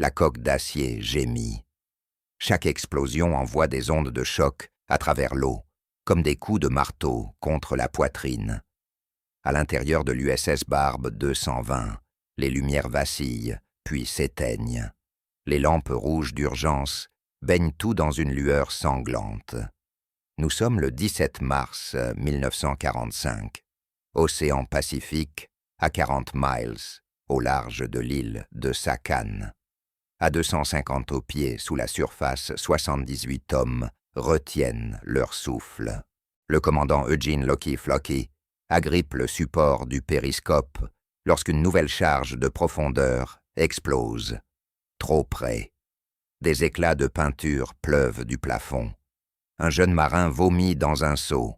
La coque d'acier gémit. Chaque explosion envoie des ondes de choc à travers l'eau, comme des coups de marteau contre la poitrine. À l'intérieur de l'USS Barbe 220, les lumières vacillent, puis s'éteignent. Les lampes rouges d'urgence baignent tout dans une lueur sanglante. Nous sommes le 17 mars 1945, océan Pacifique, à 40 miles, au large de l'île de Sakhalin. À 250 au pied sous la surface, 78 hommes retiennent leur souffle. Le commandant Eugene Lockey Flockey agrippe le support du périscope lorsqu'une nouvelle charge de profondeur explose. Trop près. Des éclats de peinture pleuvent du plafond. Un jeune marin vomit dans un seau.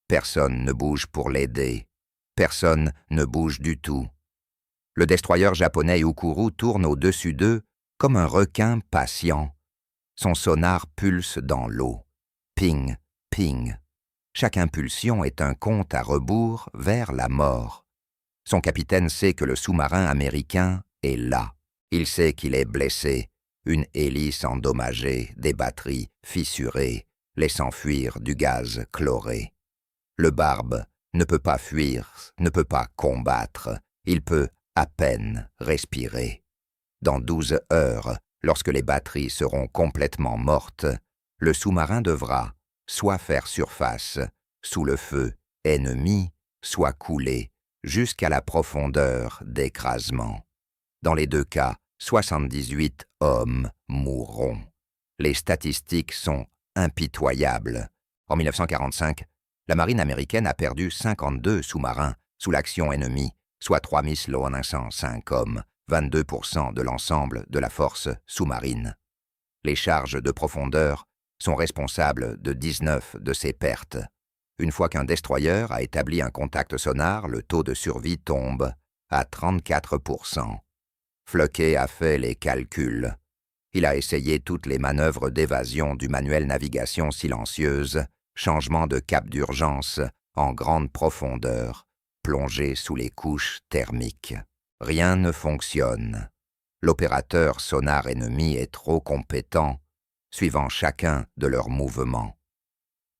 Personne ne bouge pour l'aider. Personne ne bouge du tout. Le destroyer japonais Ukuru tourne au-dessus d'eux comme un requin patient. Son sonar pulse dans l'eau. Ping, ping. Chaque impulsion est un compte à rebours vers la mort. Son capitaine sait que le sous-marin américain est là. Il sait qu'il est blessé, une hélice endommagée, des batteries fissurées, laissant fuir du gaz chloré. Le Barbe ne peut pas fuir, ne peut pas combattre, il peut à peine respirer. Dans 12 heures, lorsque les batteries seront complètement mortes, le sous-marin devra soit faire surface, sous le feu ennemi, soit couler, jusqu'à la profondeur d'écrasement. Dans les deux cas, 78 hommes mourront. Les statistiques sont impitoyables. En 1945, la marine américaine a perdu 52 sous-marins sous l'action ennemie, soit 3.105 hommes, 22% de l'ensemble de la force sous-marine. Les charges de profondeur sont responsables de 19 de ces pertes. Une fois qu'un destroyer a établi un contact sonar, le taux de survie tombe à 34%. Flockey a fait les calculs. Il a essayé toutes les manœuvres d'évasion du manuel navigation silencieuse, changement de cap d'urgence en grande profondeur, plongée sous les couches thermiques. Rien ne fonctionne. L'opérateur sonar ennemi est trop compétent, suivant chacun de leurs mouvements.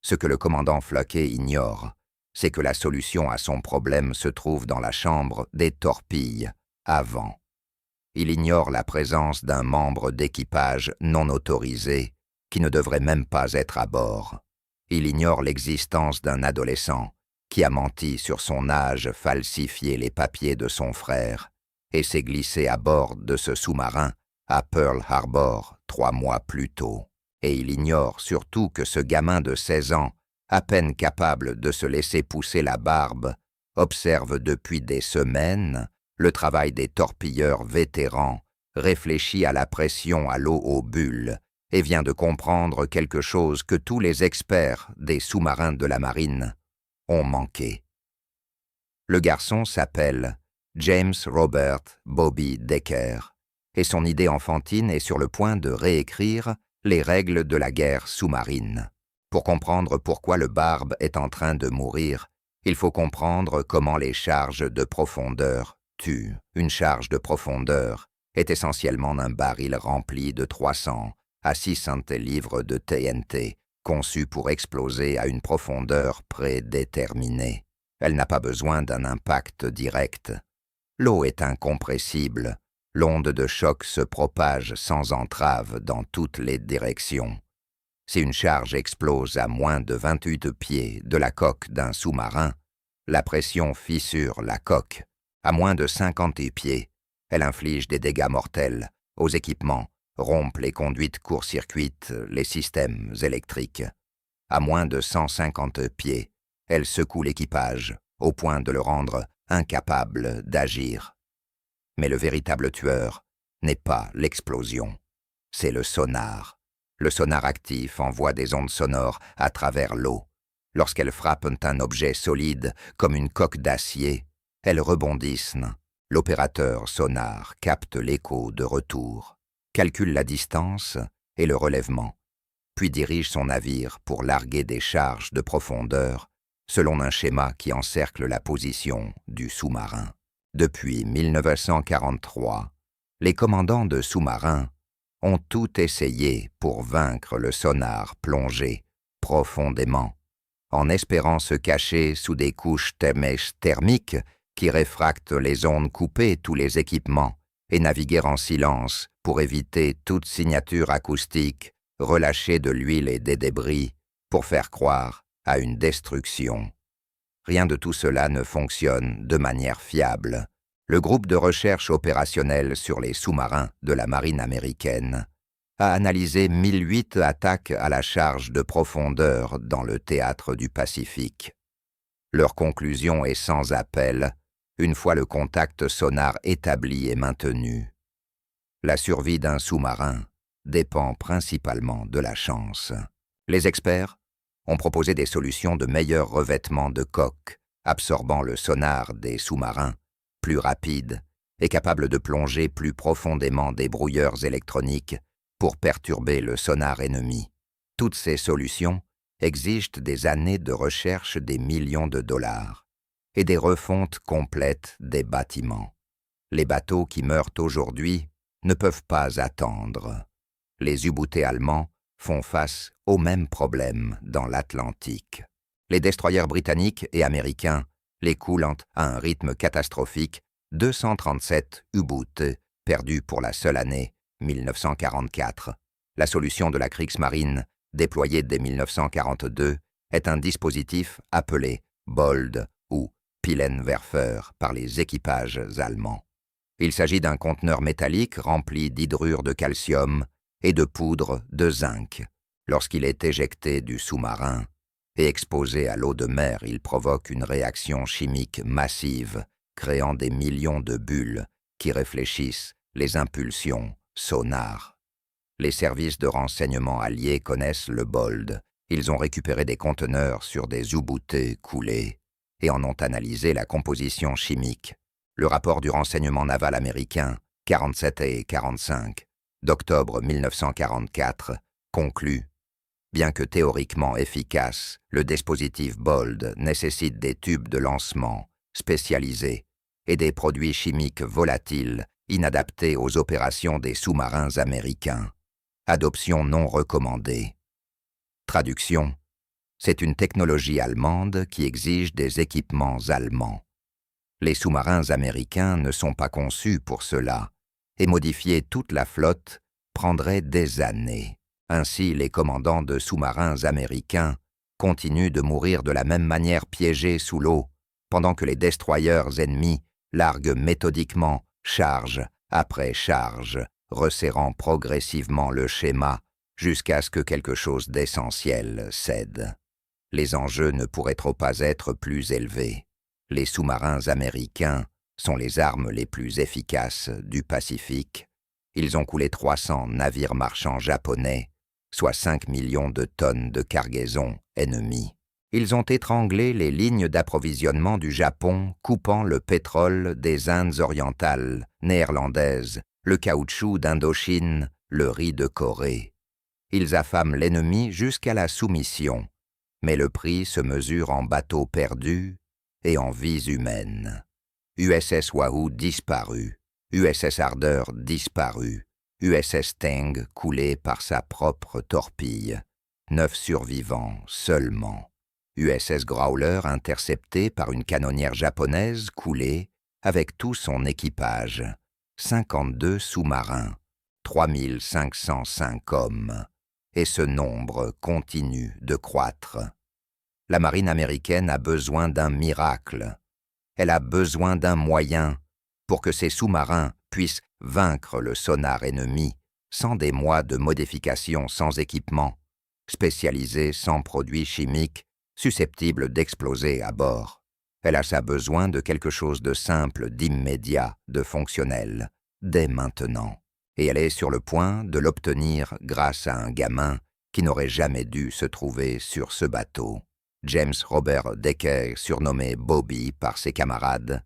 Ce que le commandant Flockey ignore, c'est que la solution à son problème se trouve dans la chambre des torpilles, avant. Il ignore la présence d'un membre d'équipage non autorisé qui ne devrait même pas être à bord. Il ignore l'existence d'un adolescent qui a menti sur son âge, falsifié les papiers de son frère et s'est glissé à bord de ce sous-marin à Pearl Harbor 3 mois plus tôt. Et il ignore surtout que ce gamin de 16 ans, à peine capable de se laisser pousser la barbe, observe depuis des semaines le travail des torpilleurs vétérans, réfléchit à la pression à l'eau aux bulles et vient de comprendre quelque chose que tous les experts des sous-marins de la marine ont manqué. Le garçon s'appelle James Robert Bobby Decker et son idée enfantine est sur le point de réécrire les règles de la guerre sous-marine. Pour comprendre pourquoi le Barbe est en train de mourir, il faut comprendre comment les charges de profondeur tuent. Une charge de profondeur est essentiellement un baril rempli de 300 à 600 livres de TNT, conçu pour exploser à une profondeur prédéterminée. Elle n'a pas besoin d'un impact direct. L'eau est incompressible. L'onde de choc se propage sans entrave dans toutes les directions. Si une charge explose à moins de 28 pieds de la coque d'un sous-marin, la pression fissure la coque. À moins de 50 pieds, elle inflige des dégâts mortels aux équipements, rompt les conduites court-circuitent les systèmes électriques. À moins de 150 pieds, elle secoue l'équipage au point de le rendre incapable d'agir. Mais le véritable tueur n'est pas l'explosion, c'est le sonar. Le sonar actif envoie des ondes sonores à travers l'eau. Lorsqu'elles frappent un objet solide comme une coque d'acier, elles rebondissent. L'opérateur sonar capte l'écho de retour, calcule la distance et le relèvement, puis dirige son navire pour larguer des charges de profondeur selon un schéma qui encercle la position du sous-marin. Depuis 1943, Les commandants de sous-marins ont tout essayé pour vaincre le sonar plongé profondément, en espérant se cacher sous des couches thermiques qui réfractent les ondes coupées tous les équipements et naviguer en silence pour éviter toute signature acoustique, relâcher de l'huile et des débris pour faire croire à une destruction. Rien de tout cela ne fonctionne de manière fiable. Le groupe de recherche opérationnelle sur les sous-marins de la marine américaine a analysé 1008 attaques à la charge de profondeur dans le théâtre du Pacifique. Leur conclusion est sans appel, une fois le contact sonar établi et maintenu. La survie d'un sous-marin dépend principalement de la chance. Les experts ont proposé des solutions de meilleur revêtement de coque, absorbant le sonar des sous-marins, plus rapide et capable de plonger plus profondément des brouilleurs électroniques pour perturber le sonar ennemi. Toutes ces solutions exigent des années de recherche, des millions de dollars et des refontes complètes des bâtiments. Les bateaux qui meurent aujourd'hui ne peuvent pas attendre. Les U-bootés allemands font face au même problème dans l'Atlantique. Les destroyers britanniques et américains les coulent à un rythme catastrophique, 237 U-boots perdus pour la seule année 1944. La solution de la Kriegsmarine, déployée dès 1942, est un dispositif appelé Bold ou Pillenwerfer par les équipages allemands. Il s'agit d'un conteneur métallique rempli d'hydrure de calcium et de poudre de zinc. Lorsqu'il est éjecté du sous-marin et exposé à l'eau de mer, il provoque une réaction chimique massive, créant des millions de bulles qui réfléchissent les impulsions sonar. Les services de renseignement alliés connaissent le Bold. Ils ont récupéré des conteneurs sur des U-bootés coulés et en ont analysé la composition chimique. Le rapport du renseignement naval américain 47 et 45 d'octobre 1944 conclut: bien que théoriquement efficace, le dispositif Bold nécessite des tubes de lancement spécialisés et des produits chimiques volatiles inadaptés aux opérations des sous-marins américains. Adoption non recommandée. Traduction: c'est une technologie allemande qui exige des équipements allemands. Les sous-marins américains ne sont pas conçus pour cela, et modifier toute la flotte prendrait des années. Ainsi, les commandants de sous-marins américains continuent de mourir de la même manière piégés sous l'eau, pendant que les destroyers ennemis larguent méthodiquement charge après charge, resserrant progressivement le schéma jusqu'à ce que quelque chose d'essentiel cède. Les enjeux ne pourraient trop pas être plus élevés. Les sous-marins américains sont les armes les plus efficaces du Pacifique. Ils ont coulé 300 navires marchands japonais, soit 5 millions de tonnes de cargaison ennemie. Ils ont étranglé les lignes d'approvisionnement du Japon, coupant le pétrole des Indes orientales, néerlandaises, le caoutchouc d'Indochine, le riz de Corée. Ils affament l'ennemi jusqu'à la soumission, mais le prix se mesure en bateaux perdus et en vies humaines. USS Wahoo disparu, USS Ardeur disparu, USS Teng coulé par sa propre torpille, 9 survivants seulement. USS Growler intercepté par une canonnière japonaise coulée avec tout son équipage, 52 sous-marins, 3505 hommes, et ce nombre continue de croître. La marine américaine a besoin d'un miracle. Elle a besoin d'un moyen pour que ses sous-marins puissent vaincre le sonar ennemi sans des mois de modification sans équipement, spécialisés sans produits chimiques susceptibles d'exploser à bord. Elle a besoin de quelque chose de simple, d'immédiat, de fonctionnel, dès maintenant. Et elle est sur le point de l'obtenir grâce à un gamin qui n'aurait jamais dû se trouver sur ce bateau. James Robert Decker, surnommé Bobby par ses camarades,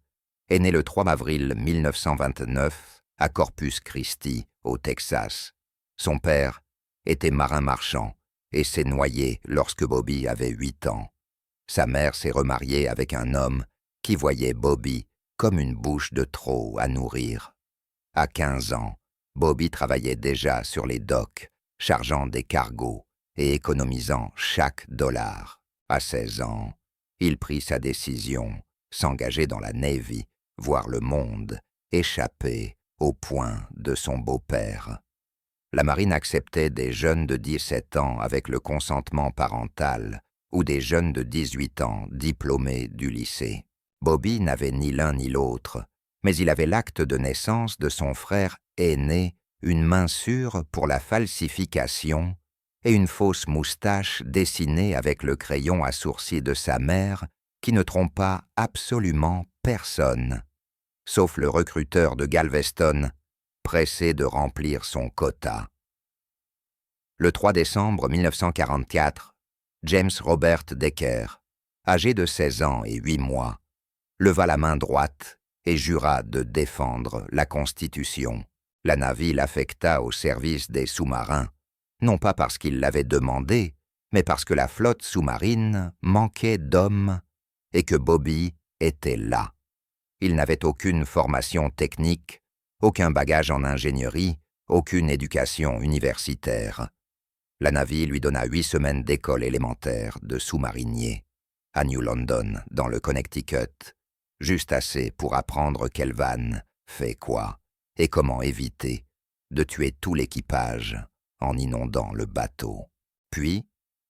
est né le 3 avril 1929 à Corpus Christi, au Texas. Son père était marin marchand et s'est noyé lorsque Bobby avait 8 ans. Sa mère s'est remariée avec un homme qui voyait Bobby comme une bouche de trop à nourrir. À 15 ans, Bobby travaillait déjà sur les docks, chargeant des cargos et économisant chaque dollar. À 16 ans, il prit sa décision, s'engager dans la Navy, voir le monde, échapper au poing de son beau-père. La marine acceptait des jeunes de 17 ans avec le consentement parental ou des jeunes de 18 ans diplômés du lycée. Bobby n'avait ni l'un ni l'autre, mais il avait l'acte de naissance de son frère aîné, une main sûre pour la falsification et une fausse moustache dessinée avec le crayon à sourcils de sa mère qui ne trompa absolument personne, sauf le recruteur de Galveston, pressé de remplir son quota. Le 3 décembre 1944, James Robert Decker, âgé de 16 ans et 8 mois, leva la main droite et jura de défendre la Constitution. La Navy l'affecta au service des sous-marins, non pas parce qu'il l'avait demandé, mais parce que la flotte sous-marine manquait d'hommes et que Bobby était là. Il n'avait aucune formation technique, aucun bagage en ingénierie, aucune éducation universitaire. La Navy lui donna 8 semaines d'école élémentaire de sous-marinier à New London, dans le Connecticut, juste assez pour apprendre quelle vanne fait quoi et comment éviter de tuer tout l'équipage en inondant le bateau. Puis,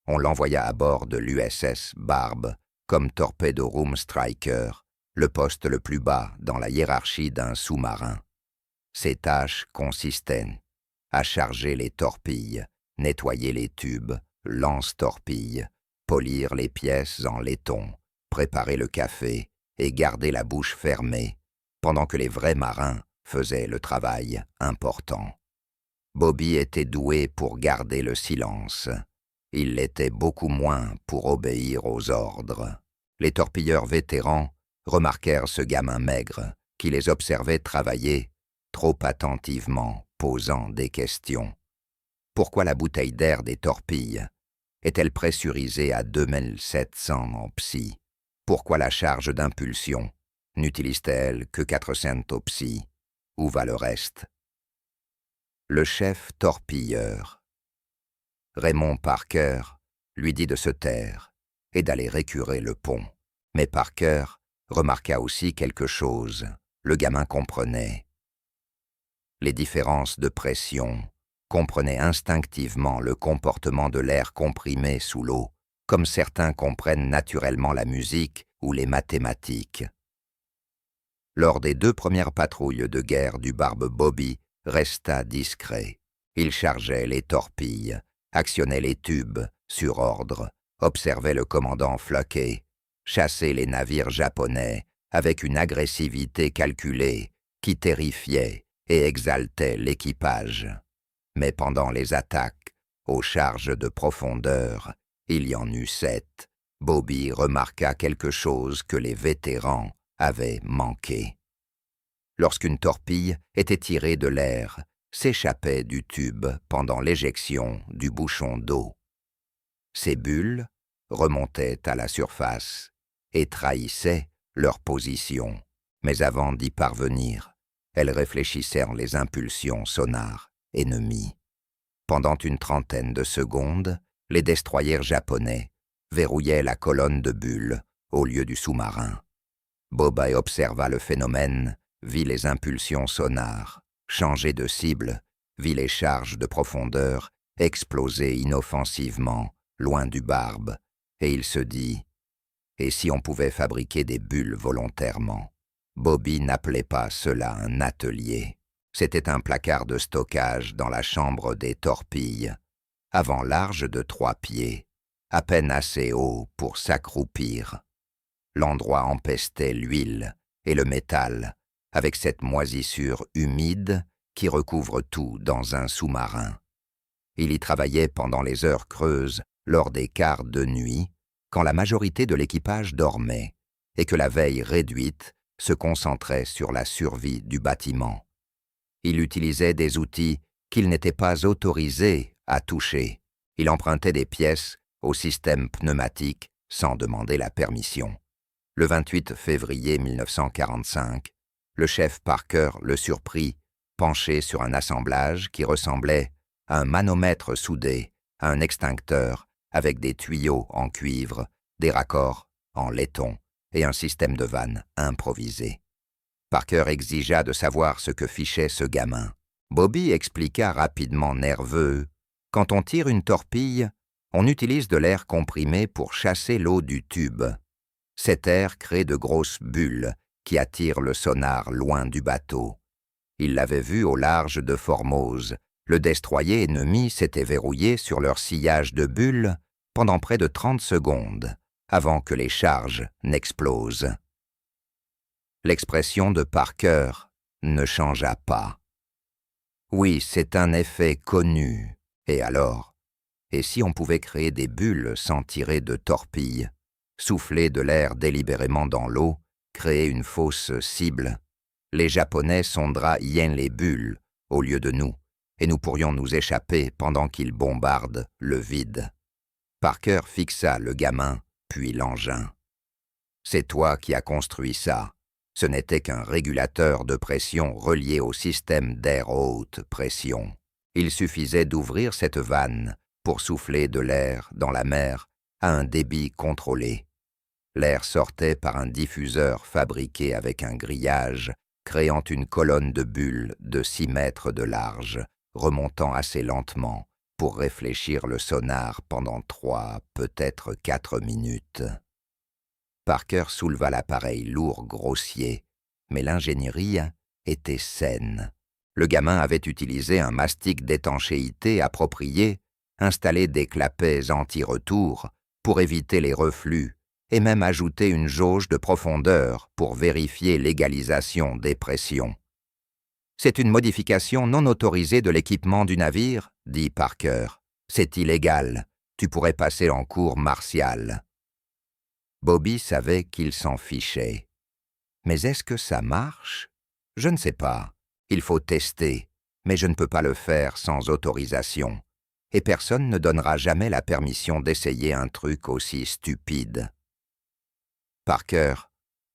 on l'envoya à bord de l'USS Barb comme Torpedo Room Striker, le poste le plus bas dans la hiérarchie d'un sous-marin. Ses tâches consistaient à charger les torpilles, nettoyer les tubes, lance-torpilles, polir les pièces en laiton, préparer le café et garder la bouche fermée, pendant que les vrais marins faisaient le travail important. Bobby était doué pour garder le silence. Il l'était beaucoup moins pour obéir aux ordres. Les torpilleurs vétérans remarquèrent ce gamin maigre qui les observait travailler trop attentivement, posant des questions. Pourquoi la bouteille d'air des torpilles est-elle pressurisée à 2700 en psy? Pourquoi la charge d'impulsion n'utilise-t-elle que 400 au psy? Où va le reste? Le chef torpilleur, Raymond Parker, lui dit de se taire et d'aller récurer le pont. Mais Parker remarqua aussi quelque chose. Le gamin comprenait les différences de pression, comprenait instinctivement le comportement de l'air comprimé sous l'eau, comme certains comprennent naturellement la musique ou les mathématiques. Lors des 2 premières patrouilles de guerre du Barbe, Bobby resta discret. Il chargeait les torpilles, actionnait les tubes sur ordre, observait le commandant Floquet, chassait les navires japonais avec une agressivité calculée qui terrifiait et exaltait l'équipage. Mais pendant les attaques aux charges de profondeur, il y en eut 7, Bobby remarqua quelque chose que les vétérans avaient manqué. Lorsqu'une torpille était tirée de l'air, s'échappait du tube pendant l'éjection du bouchon d'eau. Ces bulles remontaient à la surface et trahissaient leur position, mais avant d'y parvenir, elles réfléchissèrent les impulsions sonars ennemies. Pendant une trentaine de secondes, les destroyers japonais verrouillaient la colonne de bulles au lieu du sous-marin. Bobby observa le phénomène, vit les impulsions sonars, changer de cible, vit les charges de profondeur exploser inoffensivement, loin du Barbe, et il se dit « Et si on pouvait fabriquer des bulles volontairement ?» Bobby n'appelait pas cela un atelier. C'était un placard de stockage dans la chambre des torpilles, avant large de 3 pieds, à peine assez haut pour s'accroupir. L'endroit empestait l'huile et le métal, avec cette moisissure humide qui recouvre tout dans un sous-marin. Il y travaillait pendant les heures creuses, lors des quarts de nuit, quand la majorité de l'équipage dormait, et que la veille réduite se concentrait sur la survie du bâtiment. Il utilisait des outils qu'il n'était pas autorisé à toucher. Il empruntait des pièces au système pneumatique sans demander la permission. Le 28 février 1945, le chef Parker le surprit penché sur un assemblage qui ressemblait à un manomètre soudé à un extincteur avec des tuyaux en cuivre, des raccords en laiton et un système de vannes improvisé. Parker exigea de savoir ce que fichait ce gamin. Bobby expliqua rapidement nerveux. Quand on tire une torpille, on utilise de l'air comprimé pour chasser l'eau du tube. Cet air crée de grosses bulles qui attirent le sonar loin du bateau. Il l'avait vu au large de Formose. Le destroyer ennemi s'était verrouillé sur leur sillage de bulles pendant près de 30 secondes, avant que les charges n'explosent. L'expression de Parker ne changea pas. Oui, c'est un effet connu. Et alors? Et si on pouvait créer des bulles sans tirer de torpilles, souffler de l'air délibérément dans l'eau, créer une fausse cible? Les Japonais sonderaient les bulles au lieu de nous, et nous pourrions nous échapper pendant qu'ils bombardent le vide. Parker fixa le gamin, puis l'engin. « C'est toi qui as construit ça. Ce n'était qu'un régulateur de pression relié au système d'air haute pression. Il suffisait d'ouvrir cette vanne pour souffler de l'air dans la mer à un débit contrôlé. L'air sortait par un diffuseur fabriqué avec un grillage, créant une colonne de bulles de 6 mètres de large, remontant assez lentement pour réfléchir le sonar pendant 3, peut-être 4 minutes. Parker souleva l'appareil lourd grossier, mais l'ingénierie était saine. Le gamin avait utilisé un mastic d'étanchéité approprié, installé des clapets anti-retour pour éviter les reflux, et même ajouté une jauge de profondeur pour vérifier l'égalisation des pressions. « C'est une modification non autorisée de l'équipement du navire, » dit Parker. « C'est illégal. Tu pourrais passer en cour martiale. » Bobby savait qu'il s'en fichait. Mais est-ce que ça marche? Je ne sais pas. Il faut tester, mais je ne peux pas le faire sans autorisation. Et personne ne donnera jamais la permission d'essayer un truc aussi stupide. Parker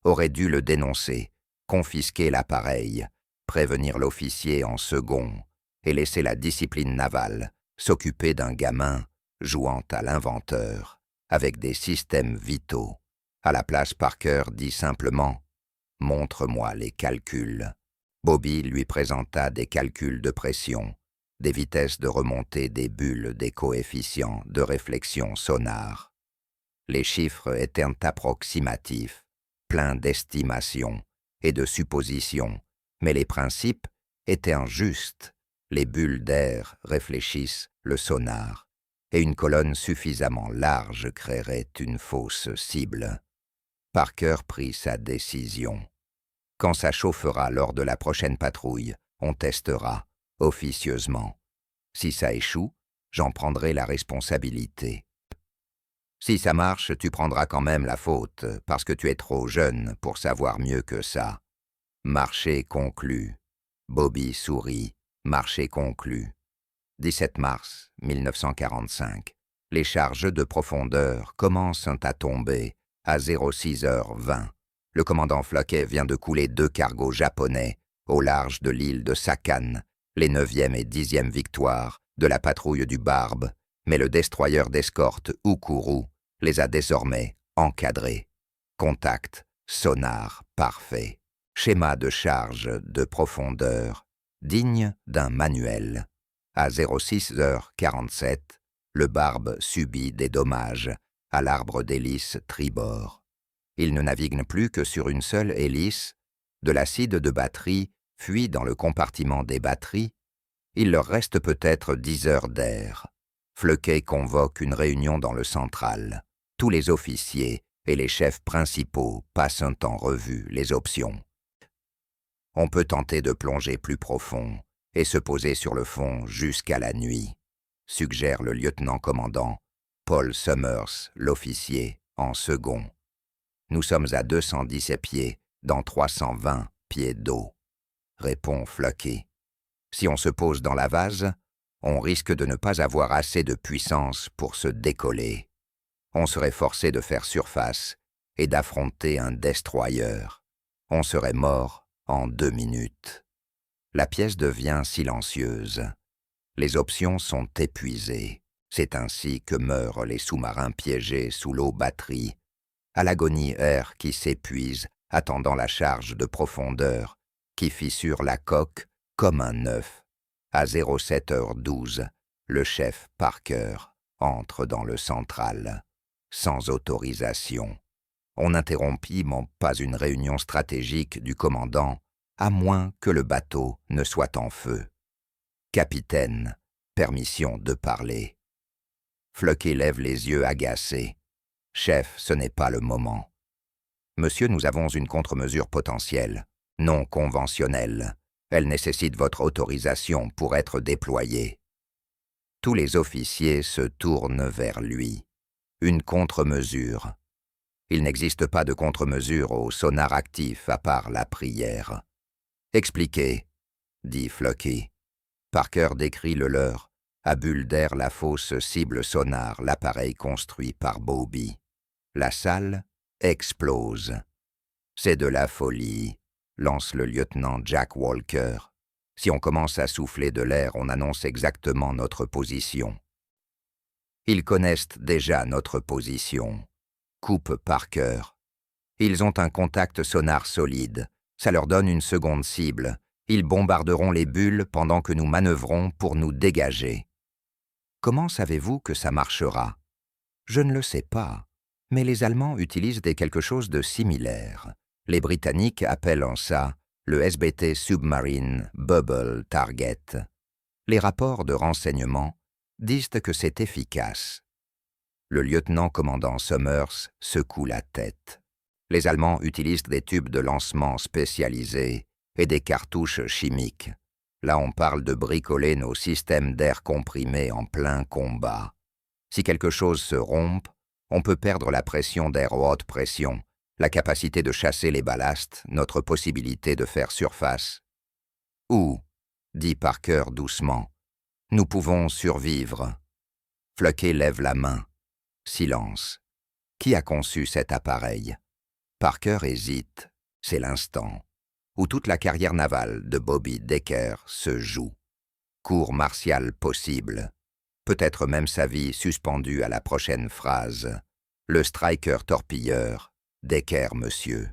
aurait dû le dénoncer, confisquer l'appareil, prévenir l'officier en second et laisser la discipline navale s'occuper d'un gamin jouant à l'inventeur avec des systèmes vitaux. À la place, Parker dit simplement « Montre-moi les calculs ». Bobby lui présenta des calculs de pression, des vitesses de remontée des bulles, des coefficients de réflexion sonar. Les chiffres étaient approximatifs, pleins d'estimations et de suppositions, mais les principes étaient injustes. Les bulles d'air réfléchissent le sonar, et une colonne suffisamment large créerait une fausse cible. Parker prit sa décision. Quand ça chauffera lors de la prochaine patrouille, on testera, officieusement. Si ça échoue, j'en prendrai la responsabilité. Si ça marche, tu prendras quand même la faute, parce que tu es trop jeune pour savoir mieux que ça. Marché conclu. Bobby sourit. Marché conclu. 17 mars 1945. Les charges de profondeur commencent à tomber à 06h20. Le commandant Floquet vient de couler 2 cargos japonais au large de l'île de Sakane, les 9e et 10e victoires de la patrouille du Barbe, mais le destroyer d'escorte Ukuru les a désormais encadrés. Contact, sonar parfait. Schéma de charge de profondeur, digne d'un manuel. À 06h47, le Barbe subit des dommages à l'arbre d'hélice tribord. Il ne navigue plus que sur une seule hélice, de l'acide de batterie fuit dans le compartiment des batteries, il leur reste peut-être 10 heures d'air. Floquet convoque une réunion dans le central. Tous les officiers et les chefs principaux passent en revue les options. On peut tenter de plonger plus profond et se poser sur le fond jusqu'à la nuit, suggère le lieutenant-commandant Paul Summers, l'officier, en second. Nous sommes à 217 pieds dans 320 pieds d'eau, répond Floquet. Si on se pose dans la vase, on risque de ne pas avoir assez de puissance pour se décoller. On serait forcé de faire surface et d'affronter un destroyer. On serait mort en 2 minutes. La pièce devient silencieuse. Les options sont épuisées. C'est ainsi que meurent les sous-marins piégés sous l'eau batterie, à l'agonie air qui s'épuise, attendant la charge de profondeur, qui fissure la coque comme un œuf. À 07h12, le chef Parker entre dans le central, sans autorisation. On n'interrompit pas une réunion stratégique du commandant, à moins que le bateau ne soit en feu. Capitaine, permission de parler. Floquet lève les yeux agacés. Chef, ce n'est pas le moment. Monsieur, nous avons une contre-mesure potentielle, non conventionnelle. Elle nécessite votre autorisation pour être déployée. Tous les officiers se tournent vers lui. Une contre-mesure. Il n'existe pas de contre-mesure au sonar actif à part la prière. Expliquez, dit Floquet. Parker décrit le leur. À bulle d'air, la fausse cible sonar, l'appareil construit par Bobby. La salle explose. C'est de la folie, lance le lieutenant Jack Walker. Si on commence à souffler de l'air, on annonce exactement notre position. Ils connaissent déjà notre position. Coupe Parker. Ils ont un contact sonar solide. Ça leur donne une seconde cible. Ils bombarderont les bulles pendant que nous manœuvrons pour nous dégager. Comment savez-vous que ça marchera? Je ne le sais pas, mais les Allemands utilisent quelque chose de similaire. Les Britanniques appellent ça le SBT Submarine Bubble Target. Les rapports de renseignement disent que c'est efficace. Le lieutenant-commandant Summers secoue la tête. Les Allemands utilisent des tubes de lancement spécialisés et des cartouches chimiques. Là, on parle de bricoler nos systèmes d'air comprimé en plein combat. Si quelque chose se rompt, on peut perdre la pression d'air haute pression, la capacité de chasser les ballastes, notre possibilité de faire surface. Ou, dit Parker doucement, nous pouvons survivre. Floquet lève la main. Silence. Qui a conçu cet appareil? Parker hésite. C'est l'instant où toute la carrière navale de Bobby Decker se joue. Cours martial possible. Peut-être même sa vie suspendue à la prochaine phrase. Le striker torpilleur. Decker, monsieur.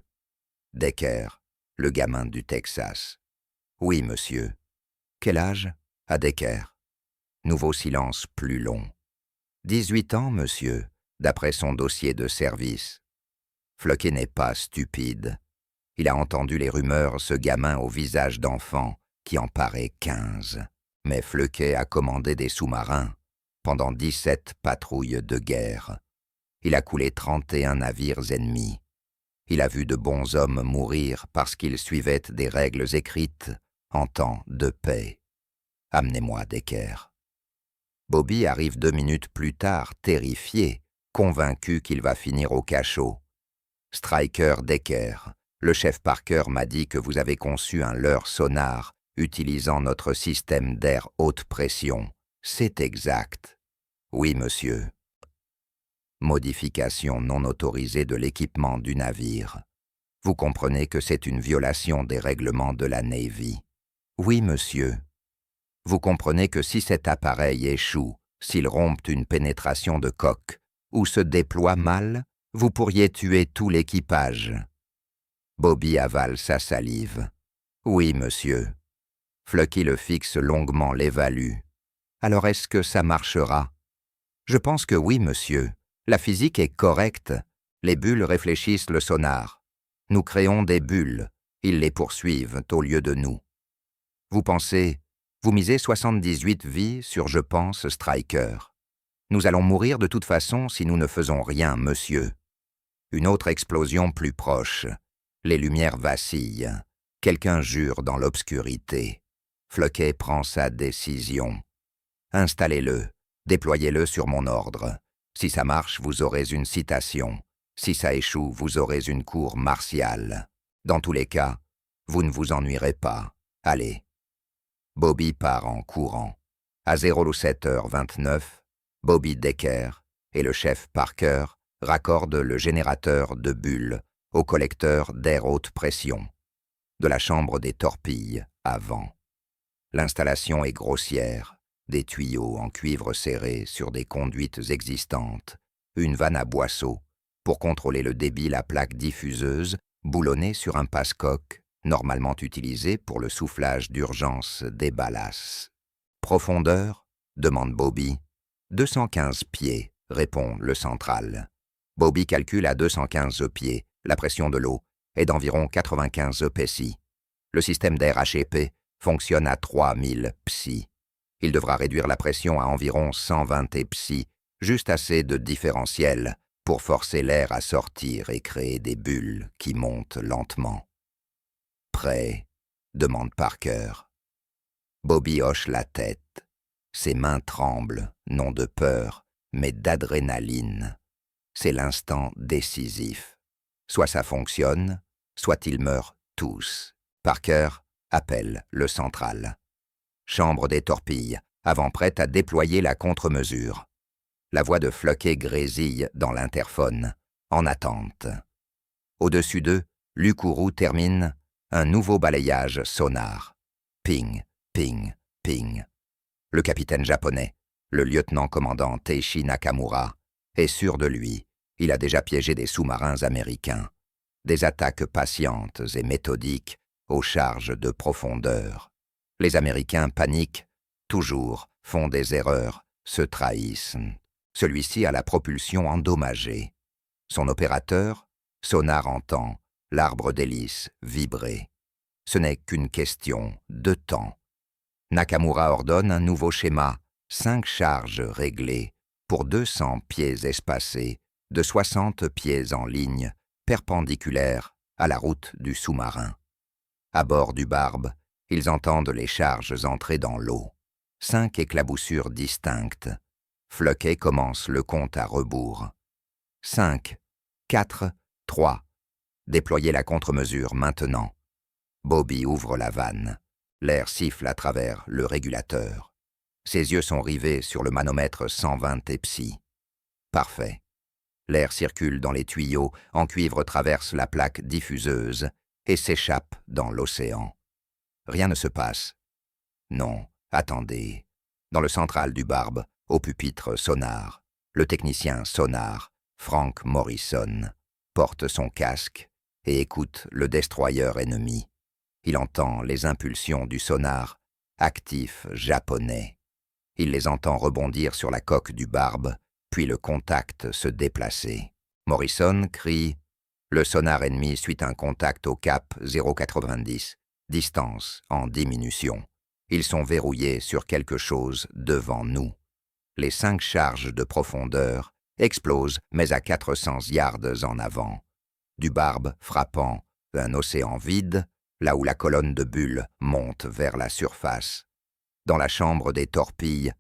Decker, le gamin du Texas. Oui, monsieur. Quel âge a Decker? Nouveau silence plus long. 18 ans, monsieur, d'après son dossier de service. Floquet n'est pas stupide. Il a entendu les rumeurs, ce gamin au visage d'enfant, qui en paraît 15. Mais Floquet a commandé des sous-marins pendant 17 patrouilles de guerre. Il a coulé 31 navires ennemis. Il a vu de bons hommes mourir parce qu'ils suivaient des règles écrites en temps de paix. Amenez-moi Decker. Bobby arrive 2 minutes plus tard, terrifié, convaincu qu'il va finir au cachot. Striker Decker, le chef Parker m'a dit que vous avez conçu un leurre sonar utilisant notre système d'air haute pression. C'est exact. Oui, monsieur. Modification non autorisée de l'équipement du navire. Vous comprenez que c'est une violation des règlements de la Navy. Oui, monsieur. Vous comprenez que si cet appareil échoue, s'il rompt une pénétration de coque, ou se déploie mal, vous pourriez tuer tout l'équipage. Bobby avale sa salive. Oui, monsieur. Floquet le fixe longuement, l'évalue. Alors est-ce que ça marchera? Je pense que oui, monsieur. La physique est correcte. Les bulles réfléchissent le sonar. Nous créons des bulles. Ils les poursuivent au lieu de nous. Vous pensez, vous misez 78 vies sur je pense Striker. Nous allons mourir de toute façon si nous ne faisons rien, monsieur. Une autre explosion plus proche. Les lumières vacillent. Quelqu'un jure dans l'obscurité. Floquet prend sa décision. Installez-le. Déployez-le sur mon ordre. Si ça marche, vous aurez une citation. Si ça échoue, vous aurez une cour martiale. Dans tous les cas, vous ne vous ennuierez pas. Allez. Bobby part en courant. À 07h29, Bobby Decker et le chef Parker raccordent le générateur de bulles au collecteur d'air haute pression de la chambre des torpilles à vent. L'installation est grossière, des tuyaux en cuivre serré sur des conduites existantes, une vanne à boisseau, pour contrôler le débit la plaque diffuseuse, boulonnée sur un passe-coque, normalement utilisé pour le soufflage d'urgence des balasses. Profondeur, demande Bobby. 215 pieds, répond le central. Bobby calcule à 215 pieds, la pression de l'eau est d'environ 95 psi. Le système d'air HEP fonctionne à 3000 psi. Il devra réduire la pression à environ 120 psi, juste assez de différentiel pour forcer l'air à sortir et créer des bulles qui montent lentement. Prêt? Demande Parker. Bobby hoche la tête. Ses mains tremblent, non de peur, mais d'adrénaline. C'est l'instant décisif. Soit ça fonctionne, soit ils meurent tous. Parker appelle le central. Chambre des torpilles, avant prête à déployer la contre-mesure. La voix de Floquet grésille dans l'interphone, en attente. Au-dessus d'eux, Lukuru termine un nouveau balayage sonar. Ping, ping, ping. Le capitaine japonais, le lieutenant-commandant Teishi Nakamura, est sûr de lui. Il a déjà piégé des sous-marins américains. Des attaques patientes et méthodiques aux charges de profondeur. Les Américains paniquent, toujours, font des erreurs, se trahissent. Celui-ci a la propulsion endommagée. Son opérateur, sonar entend l'arbre d'hélice vibrer. Ce n'est qu'une question de temps. Nakamura ordonne un nouveau schéma, 5 charges réglées, pour 200 pieds espacés, de 60 pieds en ligne, perpendiculaires à la route du sous-marin. À bord du Barbe, ils entendent les charges entrer dans l'eau. 5 éclaboussures distinctes. Floquet commence le compte à rebours. 5, 4, 3. Déployez la contre-mesure maintenant. Bobby ouvre la vanne. L'air siffle à travers le régulateur. Ses yeux sont rivés sur le manomètre 120 psi. Parfait. L'air circule dans les tuyaux, en cuivre traverse la plaque diffuseuse et s'échappe dans l'océan. Rien ne se passe. Non, attendez. Dans le central du Barbe, au pupitre sonar, le technicien sonar, Frank Morrison, porte son casque et écoute le destroyer ennemi. Il entend les impulsions du sonar actif japonais. Il les entend rebondir sur la coque du Barbe, puis le contact se déplacer. Morrison crie « Le sonar ennemi suit un contact au cap 0,90, distance en diminution. Ils sont verrouillés sur quelque chose devant nous. Les 5 charges de profondeur explosent, mais à 400 yards en avant. Du Barbe frappant un océan vide, là où la colonne de bulles monte vers la surface. Dans la chambre des torpilles,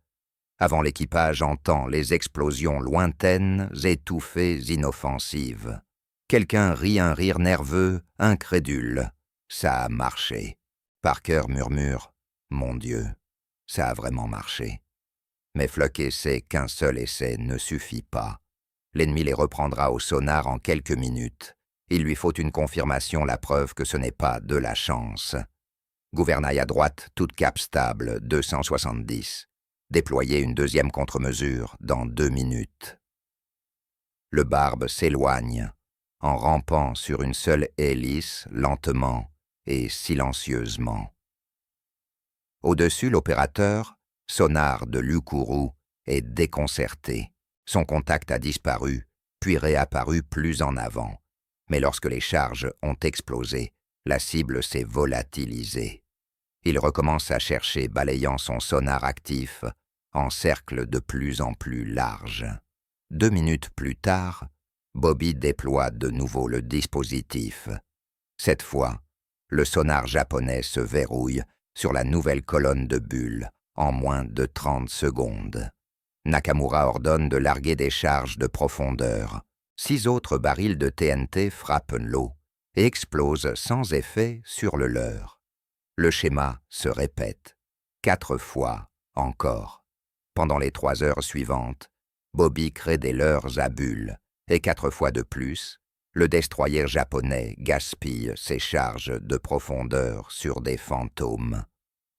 avant l'équipage entend les explosions lointaines, étouffées, inoffensives. Quelqu'un rit un rire nerveux, incrédule. Ça a marché. Parker murmure « Mon Dieu, ça a vraiment marché ». Mais Floquet sait qu'un seul essai ne suffit pas. L'ennemi les reprendra au sonar en quelques minutes. Il lui faut une confirmation, la preuve que ce n'est pas de la chance. Gouvernail à droite, toute cap stable, 270. Déployer une deuxième contre-mesure dans 2 minutes. Le Barbe s'éloigne, en rampant sur une seule hélice, lentement et silencieusement. Au-dessus, l'opérateur, sonar de Lukuru, est déconcerté. Son contact a disparu, puis réapparu plus en avant. Mais lorsque les charges ont explosé, la cible s'est volatilisée. Il recommence à chercher, balayant son sonar actif, en cercle de plus en plus large. 2 minutes plus tard, Bobby déploie de nouveau le dispositif. Cette fois, le sonar japonais se verrouille sur la nouvelle colonne de bulles en moins de 30 secondes. Nakamura ordonne de larguer des charges de profondeur. 6 autres barils de TNT frappent l'eau et explosent sans effet sur le leur. Le schéma se répète, 4 fois encore. Pendant les 3 heures suivantes, Bobby crée des leurres à bulles, et 4 fois de plus, le destroyer japonais gaspille ses charges de profondeur sur des fantômes.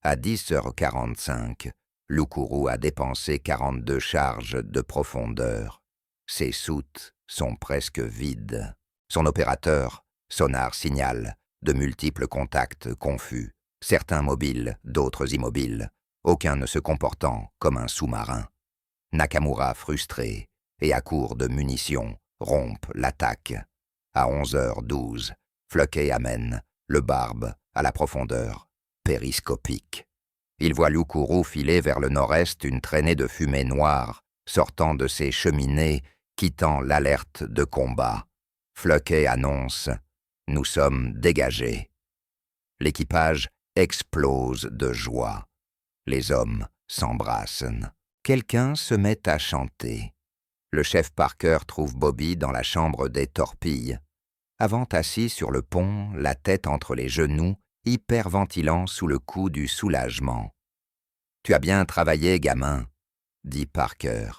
À 10h45, l'Oukourou a dépensé 42 charges de profondeur. Ses soutes sont presque vides. Son opérateur, sonar signale, de multiples contacts confus, certains mobiles, d'autres immobiles, aucun ne se comportant comme un sous-marin. Nakamura, frustré et à court de munitions, rompt l'attaque. À 11h12, Fluckey amène le barbe à la profondeur périscopique. Il voit l'Oukourou filer vers le nord-est une traînée de fumée noire sortant de ses cheminées, quittant l'alerte de combat. Fluckey annonce « Nous sommes dégagés ». L'équipage explose de joie. Les hommes s'embrassent. Quelqu'un se met à chanter. Le chef Parker trouve Bobby dans la chambre des torpilles, avant assis sur le pont, la tête entre les genoux, hyperventilant sous le coup du soulagement. « Tu as bien travaillé, gamin », dit Parker.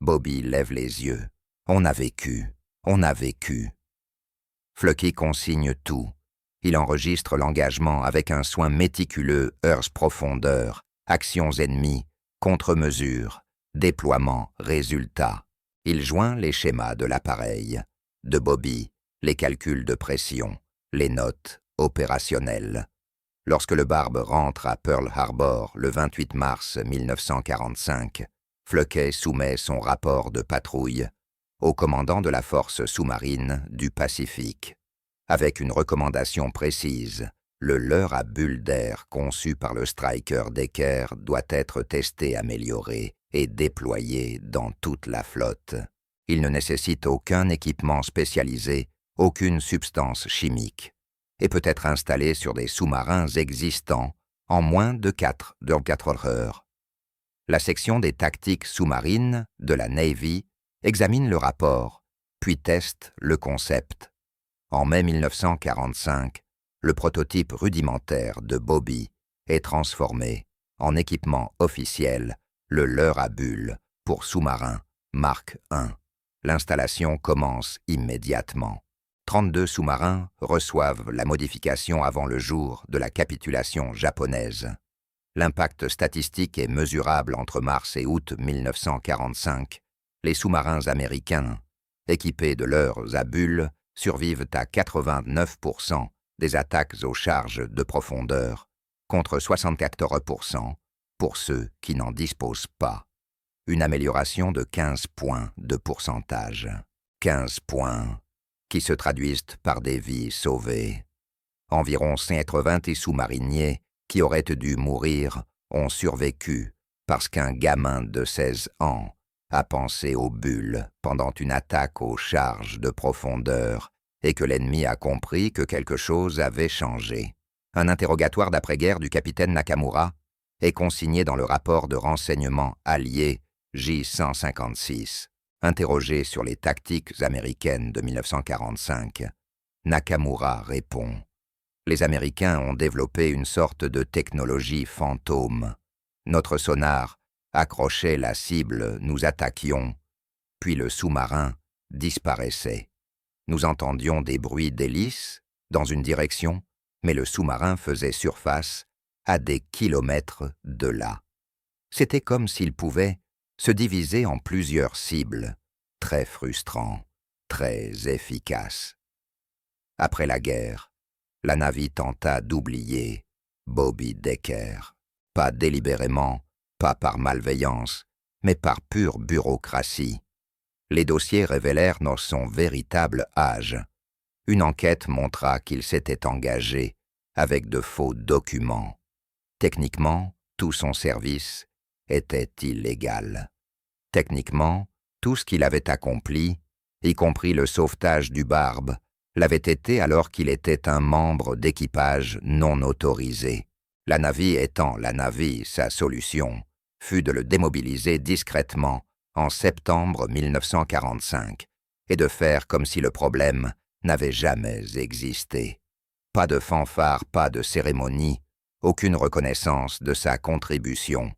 Bobby lève les yeux. « On a vécu, on a vécu ». Fluckey consigne tout. Il enregistre l'engagement avec un soin méticuleux, heures profondeur, actions ennemies, contre-mesures, déploiement, résultat. Il joint les schémas de l'appareil. De Bobby, les calculs de pression, les notes opérationnelles. Lorsque le barbe rentre à Pearl Harbor le 28 mars 1945, Fluckey soumet son rapport de patrouille au commandant de la force sous-marine du Pacifique, avec une recommandation précise. Le leurre à bulles d'air conçu par le Striker Decker doit être testé, amélioré et déployé dans toute la flotte. Il ne nécessite aucun équipement spécialisé, aucune substance chimique, et peut être installé sur des sous-marins existants en moins de 4 heures. La section des tactiques sous-marines de la Navy examine le rapport, puis teste le concept. En mai 1945, le prototype rudimentaire de Bobby est transformé en équipement officiel, le leurre à bulles pour sous-marins Mark I. L'installation commence immédiatement. 32 sous-marins reçoivent la modification avant le jour de la capitulation japonaise. L'impact statistique est mesurable entre mars et août 1945. Les sous-marins américains, équipés de leurres à bulles, survivent à 89% des attaques aux charges de profondeur, contre 74% pour ceux qui n'en disposent pas. Une amélioration de 15 points de pourcentage. 15 points qui se traduisent par des vies sauvées. Environ 180 sous-mariniers qui auraient dû mourir ont survécu parce qu'un gamin de 16 ans a pensé aux bulles pendant une attaque aux charges de profondeur et que l'ennemi a compris que quelque chose avait changé. Un interrogatoire d'après-guerre du capitaine Nakamura est consigné dans le rapport de renseignement allié J-156. Interrogé sur les tactiques américaines de 1945, Nakamura répond « Les Américains ont développé une sorte de technologie fantôme. Notre sonar accrochait la cible, nous attaquions, puis le sous-marin disparaissait. Nous entendions des bruits d'hélices dans une direction, mais le sous-marin faisait surface à des kilomètres de là. C'était comme s'il pouvait se diviser en plusieurs cibles, très frustrant, très efficace. Après la guerre, la Navy tenta d'oublier Bobby Decker, pas délibérément, pas par malveillance, mais par pure bureaucratie. Les dossiers révélèrent son véritable âge. Une enquête montra qu'il s'était engagé avec de faux documents. Techniquement, tout son service était illégal. Techniquement, tout ce qu'il avait accompli, y compris le sauvetage du barbe, l'avait été alors qu'il était un membre d'équipage non autorisé. La Navy étant la Navy, sa solution fut de le démobiliser discrètement en septembre 1945 et de faire comme si le problème n'avait jamais existé. Pas de fanfare, pas de cérémonie, aucune reconnaissance de sa contribution.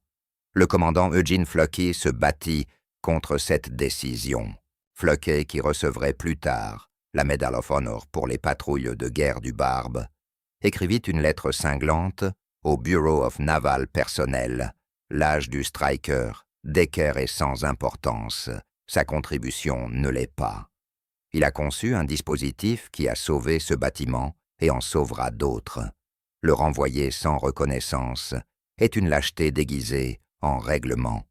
Le commandant Eugene Fluckey se battit contre cette décision. Fluckey, qui recevrait plus tard la Medal of Honor pour les patrouilles de guerre du Barbe, écrivit une lettre cinglante au Bureau of Naval Personnel. L'âge du striker, Decker est sans importance. Sa contribution ne l'est pas. Il a conçu un dispositif qui a sauvé ce bâtiment et en sauvera d'autres. Le renvoyer sans reconnaissance est une lâcheté déguisée en règlement.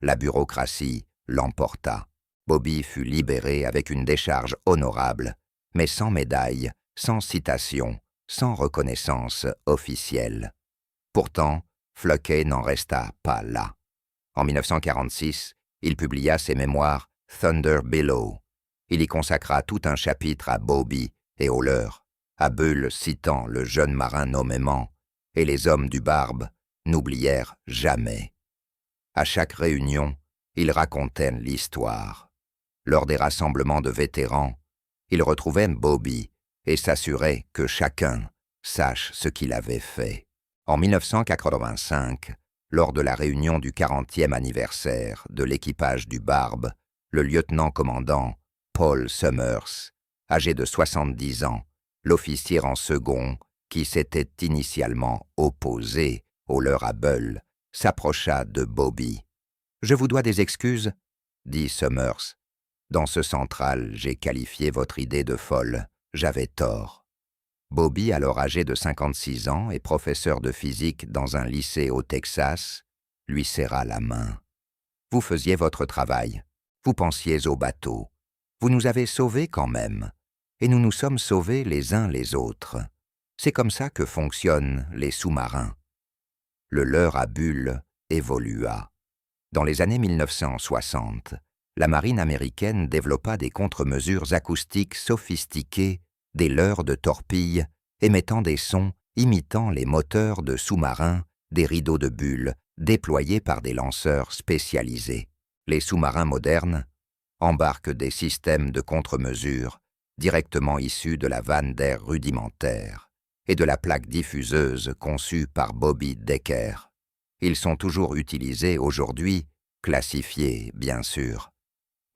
La bureaucratie l'emporta. Bobby fut libéré avec une décharge honorable, mais sans médaille, sans citation, sans reconnaissance officielle. Pourtant, Fluckey n'en resta pas là. En 1946, il publia ses mémoires « Thunder Below ». Il y consacra tout un chapitre à Bobby et au leur, à Bull citant le jeune marin nommément, et les hommes du Barbe n'oublièrent jamais. À chaque réunion, il racontait l'histoire. Lors des rassemblements de vétérans, il retrouvait Bobby et s'assurait que chacun sache ce qu'il avait fait. En 1985, lors de la réunion du 40e anniversaire de l'équipage du Barbe, le lieutenant-commandant Paul Summers, âgé de 70 ans, l'officier en second qui s'était initialement opposé au leurre à Bull, s'approcha de Bobby. « Je vous dois des excuses, » dit Summers. « Dans ce central, j'ai qualifié votre idée de folle. J'avais tort. » Bobby, alors âgé de 56 ans et professeur de physique dans un lycée au Texas, lui serra la main. « Vous faisiez votre travail. Vous pensiez au bateau. Vous nous avez sauvés quand même. Et nous nous sommes sauvés les uns les autres. C'est comme ça que fonctionnent les sous-marins. » Le leurre à Bull évolua. Dans les années 1960, la marine américaine développa des contre-mesures acoustiques sophistiquées, des leurres de torpilles émettant des sons imitant les moteurs de sous-marins, des rideaux de Bull déployés par des lanceurs spécialisés. Les sous-marins modernes embarquent des systèmes de contre-mesures directement issus de la vanne d'air rudimentaire et de la plaque diffuseuse conçue par Bobby Decker. Ils sont toujours utilisés aujourd'hui, classifiés bien sûr.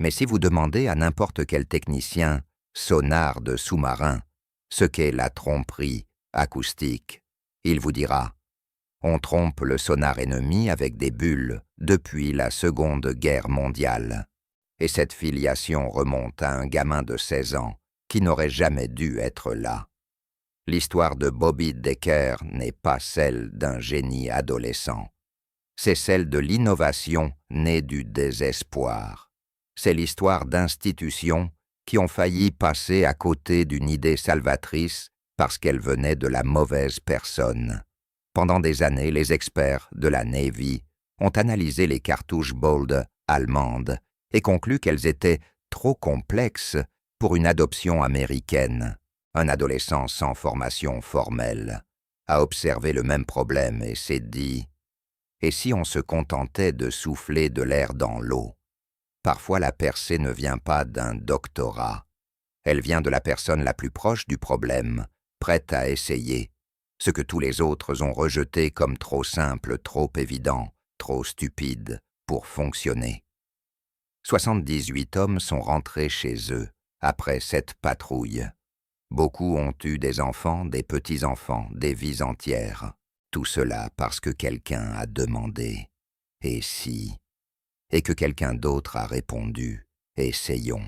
Mais si vous demandez à n'importe quel technicien sonar de sous-marin ce qu'est la tromperie acoustique, il vous dira « On trompe le sonar ennemi avec des bulles depuis la Seconde Guerre mondiale. » Et cette filiation remonte à un gamin de 16 ans qui n'aurait jamais dû être là. L'histoire de Bobby Decker n'est pas celle d'un génie adolescent. C'est celle de l'innovation née du désespoir. C'est l'histoire d'institutions qui ont failli passer à côté d'une idée salvatrice parce qu'elle venait de la mauvaise personne. Pendant des années, les experts de la Navy ont analysé les cartouches Bold allemandes et conclu qu'elles étaient trop complexes pour une adoption américaine. Un adolescent sans formation formelle a observé le même problème et s'est dit « Et si on se contentait de souffler de l'air dans l'eau ?» Parfois la percée ne vient pas d'un doctorat. Elle vient de la personne la plus proche du problème, prête à essayer, ce que tous les autres ont rejeté comme trop simple, trop évident, trop stupide pour fonctionner. 78 hommes sont rentrés chez eux après cette patrouille. Beaucoup ont eu des enfants, des petits-enfants, des vies entières. Tout cela parce que quelqu'un a demandé « Et si ?» et que quelqu'un d'autre a répondu « Essayons ».